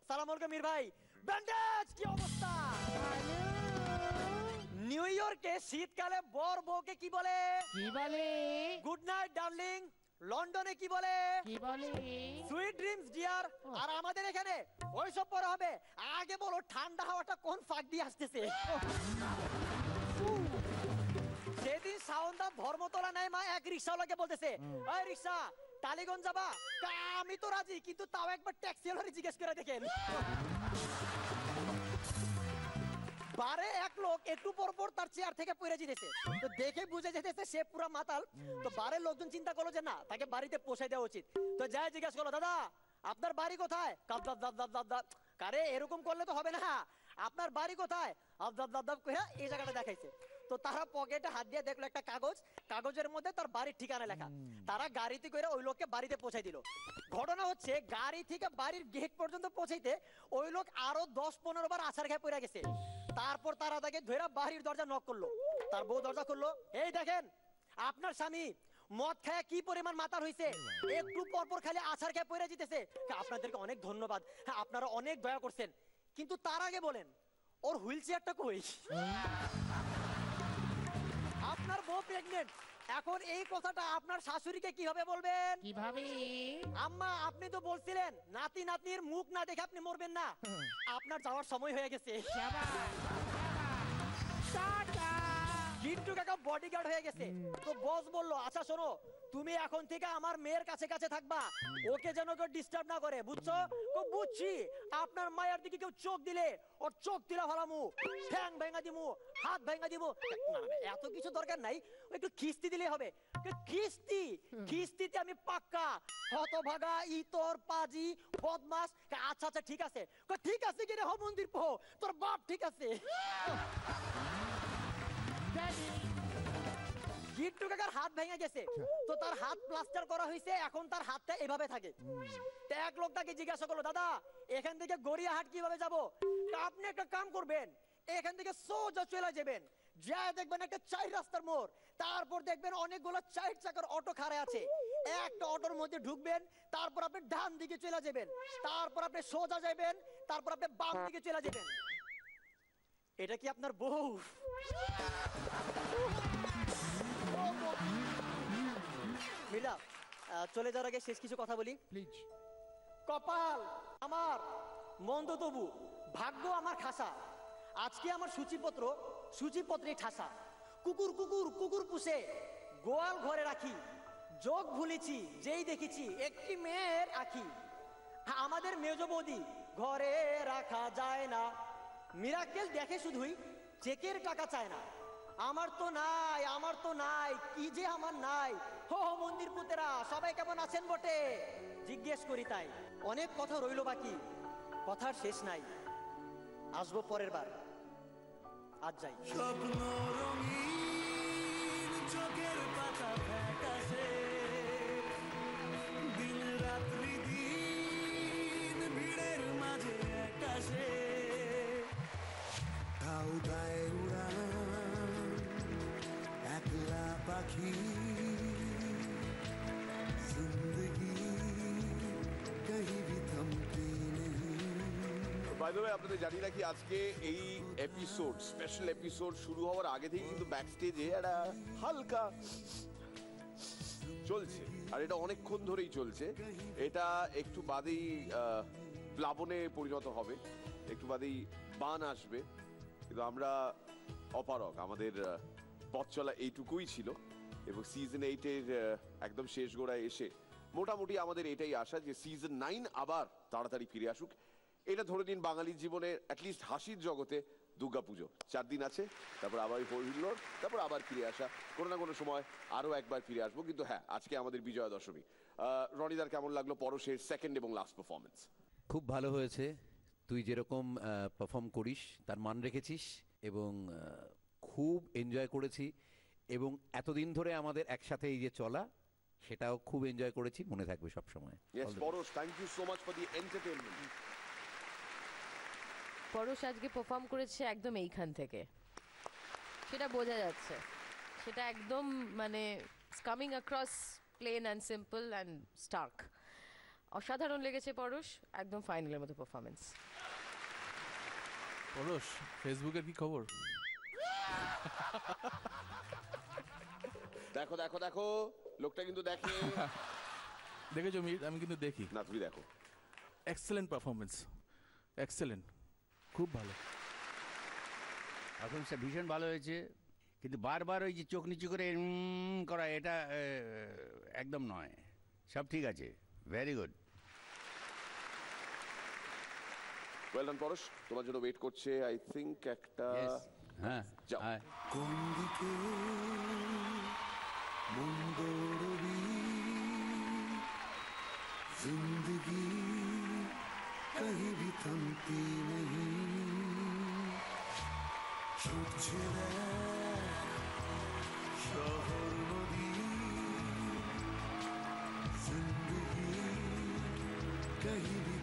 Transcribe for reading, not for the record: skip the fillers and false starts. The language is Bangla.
সালাম আলাইকুম মীর ভাই। ব্যান্ডেজ কি অবস্থা? নিউ ইয়র্কে শীতকালে বর বউকে কি বলে? কি বলে? Good night darling. লন্ডনে কি বলে? কি বলে? Sweet dreams deer. আর আমাদের এখানে ওইসব পরে হবে। আগে বলো ঠান্ডা হাওয়াটা কোন ফাঁক দিয়ে আসতেছে? সেদিন সাউন্ডা ধর্মতলা নাই মা এক রিক্সাওয়ালাকে বলতেছে, ওই রিক্সা টালিগঞ্জ যাবা? আমি তো রাজি, কিন্তু তাও একবার ট্যাক্সিওয়ালারে জিজ্ঞেস করে দেখেন। বারে এক লোক একটু পর পর তার চেয়ার থেকে পড়ে যেতেছে, তো দেখে বুঝে যেতেছে সে পুরো মাতাল। তো বারের লোকজন চিন্তা করলো যে না, তাকে বাড়িতে পৌঁছে দেওয়া উচিত। তো যাই জিজ্ঞেস করলো, দাদা আপনার বাড়ি কোথায়? কারে এরকম করলে তো হবে না, আপনার বাড়ি কোথায়? এই জায়গাটা দেখাইছে। তো তারা পকেটে হাত দিয়ে দেখলো একটা কাগজ, কাগজের মধ্যে তার বাড়ির ঠিকানা লেখা। তারা গাড়িতে করে ওই লোককে বাড়িতে পৌঁছাই দিল। ঘটনা হচ্ছে গাড়ি থেকে বাড়ির গেট পর্যন্ত পৌঁছাইতে ওই লোক আরো 10-15 বার আছাড় খেয়ে পড়ে গেছে। তারপর তারা তাকে ধরে বাড়ির দরজা নক করলো। তার বউ দরজা খুললো, এই দেখেন আপনার স্বামী মদ খায় কি পরিমাণ মাতাল হইছে, একটু পরপর খালি আছাড় খেয়ে পড়ে যেতেছে। আপনাদেরকে অনেক ধন্যবাদ, আপনারা অনেক দয়া করছেন, কিন্তু তার আগে বলেন ওর হুইল চেয়ারটা কই? আপনার বউ প্রেগনেন্ট, এখন এই কথাটা আপনার শাশুড়িকে কিভাবে বলবেন? কিভাবে? আম্মা আপনি তো বলছিলেন নাতি নাতনির মুখ না দেখে আপনি মরবেন না, আপনার যাওয়ার সময় হয়ে গেছে। গিন্টু কাকা বডিগার্ড হয়ে গেছে। তো বস বলল, আচ্ছা শোনো তুমি এখন থেকে আমার মেয়ের কাছে কাছে থাকবা, ওকে যেন কেউ ডিস্টার্ব না করে, বুঝছো? বুঝছি। আপনার মায়ের দিকে কেউ চোখ দিলে ওর চোখ দিলা ভালামু, ঠ্যাং ভেঙা দিমু, হাত ভেঙা দিমু। এত কিছু দরকার নাই, একটু খিস্তি দিলে হবে। খিস্তি? খিস্তিতে আমি পাক্কা। হতভাগা ইতর পাজি বদমাস। আচ্ছা আচ্ছা ঠিক আছে। ঠিক আছে কি রে হ মন্দির পো, তোর বাপ ঠিক আছে। গিট্টু কাকার হাত ভেঙে গেছে, তো তার হাত প্লাস্টার করা হয়েছে, এখন তার হাতটা এভাবে থাকে। এক লোকটাকে জিজ্ঞাসা করলো, দাদা এখান থেকে গড়িয়াহাট কিভাবে যাব? আপনি একটা কাম করবেন, এখান থেকে সোজা চলে যাবেন, যা দেখবেন একটা 4 রাস্তার মোড়, তারপর দেখবেন অনেকগুলো 4 চাকার অটো খাড়া আছে, একটা অটোর মধ্যে ঢুকবেন, তারপর আপনি ডান দিকে চলে যাবেন, তারপর আপনি সোজা যাবেন, তারপর আপনি বাম দিকে চলে যাবেন। এটা কি আপনার বউ? মিলা চলে যাওয়ার আগে শেষ কিছু কথা বলি প্লিজ। কপাল আমার মন্দ, তবু ভাগ্য আমার খাসা। আজকে আমার সূচিপত্রে ঠাসা। কুকুর কুকুর কুকুর পুষে গোয়াল ঘরে রাখি, যোগ ভুলেছি যেই দেখেছি একটি মেয়ের আঁখি। আমাদের মেজ বৌদি ঘরে রাখা যায় না, মিরাকেল দেখে শুধুই চেকের টাকা চায় না। আমার তো নাই, আমার তো নাই, কি যে আমার নাই। হো মন্দির পুতেরা সবাই কেমন আছেন বটে? জিজ্ঞেস করি তাই, অনেক কথা রইল বাকি, কথার শেষ নাই। আসবো পরের বার, আজ যাই। স্বপ্ন রঙিন চোখের পাতা ফ্যাকাশে, দিন রাত্রি দিন ভিড়ের মাঝে একাশে, তাও গায়ে উড়ান একলা পাখি, জিন্দগি কहीं भी थमती नहीं। বাই দ্য ওয়ে আপনাদের জানি রাখি আজকে এই এপিসোড, স্পেশাল এপিসোড শুরু হওয়ার আগে থেকে কিন্তু ব্যাক স্টেজে একটা হালকা চলছে, আর এটা অনেকক্ষণ ধরেই চলছে। এটা একটু বাদেই প্লাবনে পরিণত হবে, একটু বাদেই বান আসবে, কিন্তু আমরা অপারক, আমাদের পথ চলা এইটুকুই ছিল। এবং সিজন 8-এর একদম শেষ গোড়ায় এসে মোটামুটি আমাদের এটাই আশা যে সিজন 9 আবার তাড়াতাড়ি ফিরে আসুক। এটা ধরে নিন বাঙালির জীবনে অ্যাটলিস্ট হাসির জগতে দুর্গাপুজো 4 দিন আছে, তারপর আবার হরিহর, তারপর আবার ফিরে আসা, কোনো না কোনো সময় আরও একবার ফিরে আসবো। কিন্তু হ্যাঁ, আজকে আমাদের বিজয়া দশমী। রনিদার কেমন লাগলো পরশের সেকেন্ড এবং লাস্ট পারফরমেন্স? খুব ভালো হয়েছে, তুই যেরকম পারফর্ম করিস তার মান রেখেছিস, এবং খুব এনজয় করেছি। এবং এতদিন ধরে আমাদের একসাথে এই যে চলা, সেটাও খুব এনজয় করেছি, মনে থাকবে সবসময়। Yes Parash, thank you so much for the entertainment. Parash আজকে পারফর্ম করেছে একদম এইখান থেকে, সেটা বোঝা যাচ্ছে, সেটা একদম মানে coming across plain and simple and stark. অসাধারণ লেগেছে পরশ, একদম ফাইনালের মতো পারফরমেন্স। পরশ, ফেসবুকের কি খবর? দেখো দেখো দেখো, লোকটা কিন্তু দেখে। দেখেছো মির? আমি কিন্তু দেখি। না, তুমি দেখো। এক্সেলেন্ট পারফরমেন্স, এক্সেলেন্ট, খুব ভালো। পারফরমেন্সটা ভীষণ ভালো হয়েছে, কিন্তু বারবার ওই যে চোখ নিচু করে করা, এটা একদম নয়। সব ঠিক আছে, ভেরি গুড। ওয়েল ডান পরশ, তোমার জন্য ওয়েট করছে আই থিংক একটা। হ্যাঁ, যাও। হ্যাঁ। কোন দিকে মন দৌড়বি, जिंदगी कहीं भी थमती नहीं, ছুটছে শহর নদী, जिंदगी कहीं भी